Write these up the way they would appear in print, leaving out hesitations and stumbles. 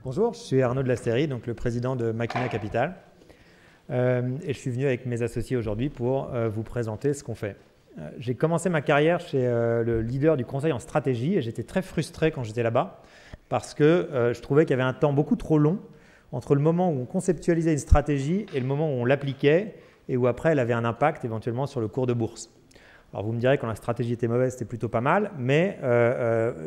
Bonjour, je suis Arnaud de Lastérie, donc le président de Machina Capital. Et je suis venu avec mes associés aujourd'hui pour vous présenter ce qu'on fait. J'ai commencé ma carrière chez le leader du conseil en stratégie et j'étais très frustré quand j'étais là-bas parce que je trouvais qu'il y avait un temps beaucoup trop long entre le moment où on conceptualisait une stratégie et le moment où on l'appliquait et où après elle avait un impact éventuellement sur le cours de bourse. Alors vous me direz quand la stratégie était mauvaise, c'était plutôt pas mal, mais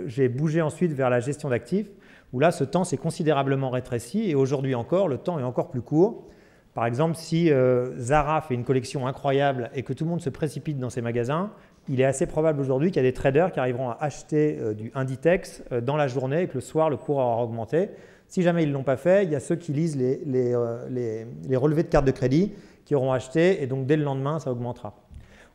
j'ai bougé ensuite vers la gestion d'actifs où là ce temps s'est considérablement rétréci et aujourd'hui encore, le temps est encore plus court. Par exemple, si Zara fait une collection incroyable et que tout le monde se précipite dans ses magasins, il est assez probable aujourd'hui qu'il y a des traders qui arriveront à acheter du Inditex dans la journée et que le soir, le cours aura augmenté. Si jamais ils ne l'ont pas fait, il y a ceux qui lisent les relevés de carte de crédit qui auront acheté et donc dès le lendemain, ça augmentera.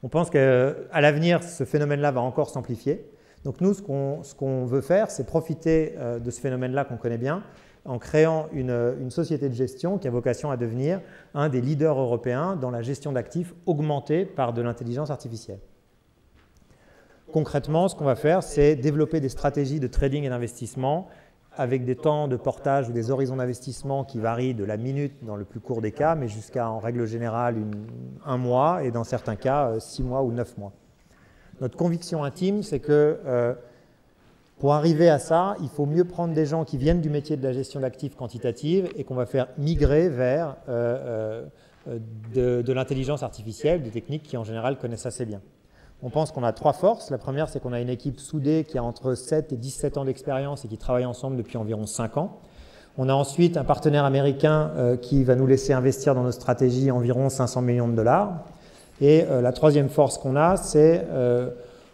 On pense qu'à l'avenir, ce phénomène-là va encore s'amplifier. Donc nous, ce qu'on veut faire, c'est profiter de ce phénomène-là qu'on connaît bien en créant une société de gestion qui a vocation à devenir un des leaders européens dans la gestion d'actifs augmentée par de l'intelligence artificielle. Concrètement, ce qu'on va faire, c'est développer des stratégies de trading et d'investissement avec des temps de portage ou des horizons d'investissement qui varient de la minute dans le plus court des cas, mais jusqu'à, en règle générale, un mois et dans certains cas, 6 mois ou 9 mois. Notre conviction intime, c'est que pour arriver à ça, il faut mieux prendre des gens qui viennent du métier de la gestion d'actifs quantitative et qu'on va faire migrer vers de l'intelligence artificielle, des techniques qui en général connaissent assez bien. On pense qu'on a 3 forces. La première, c'est qu'on a une équipe soudée qui a entre 7 et 17 ans d'expérience et qui travaille ensemble depuis environ 5 ans. On a ensuite un partenaire américain qui va nous laisser investir dans nos stratégies environ 500 millions de dollars. Et la troisième force qu'on a, c'est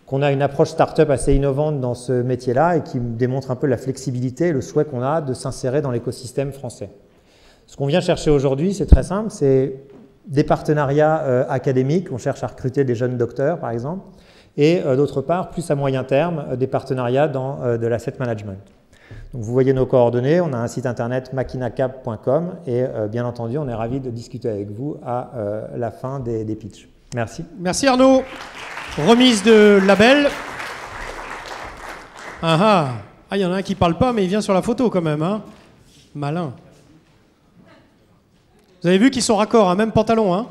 qu'on a une approche start-up assez innovante dans ce métier-là et qui démontre un peu la flexibilité et le souhait qu'on a de s'insérer dans l'écosystème français. Ce qu'on vient chercher aujourd'hui, c'est très simple, c'est des partenariats académiques. On cherche à recruter des jeunes docteurs, par exemple, et d'autre part, plus à moyen terme, des partenariats dans de l'asset management. Donc, vous voyez nos coordonnées, on a un site internet machinacap.com et bien entendu, on est ravis de discuter avec vous à la fin des pitchs. Merci. Merci Arnaud. Remise de label. Ah, il y en a un qui ne parle pas, mais il vient sur la photo quand même. Hein. Malin. Vous avez vu qu'ils sont raccords, hein, même pantalon. Hein.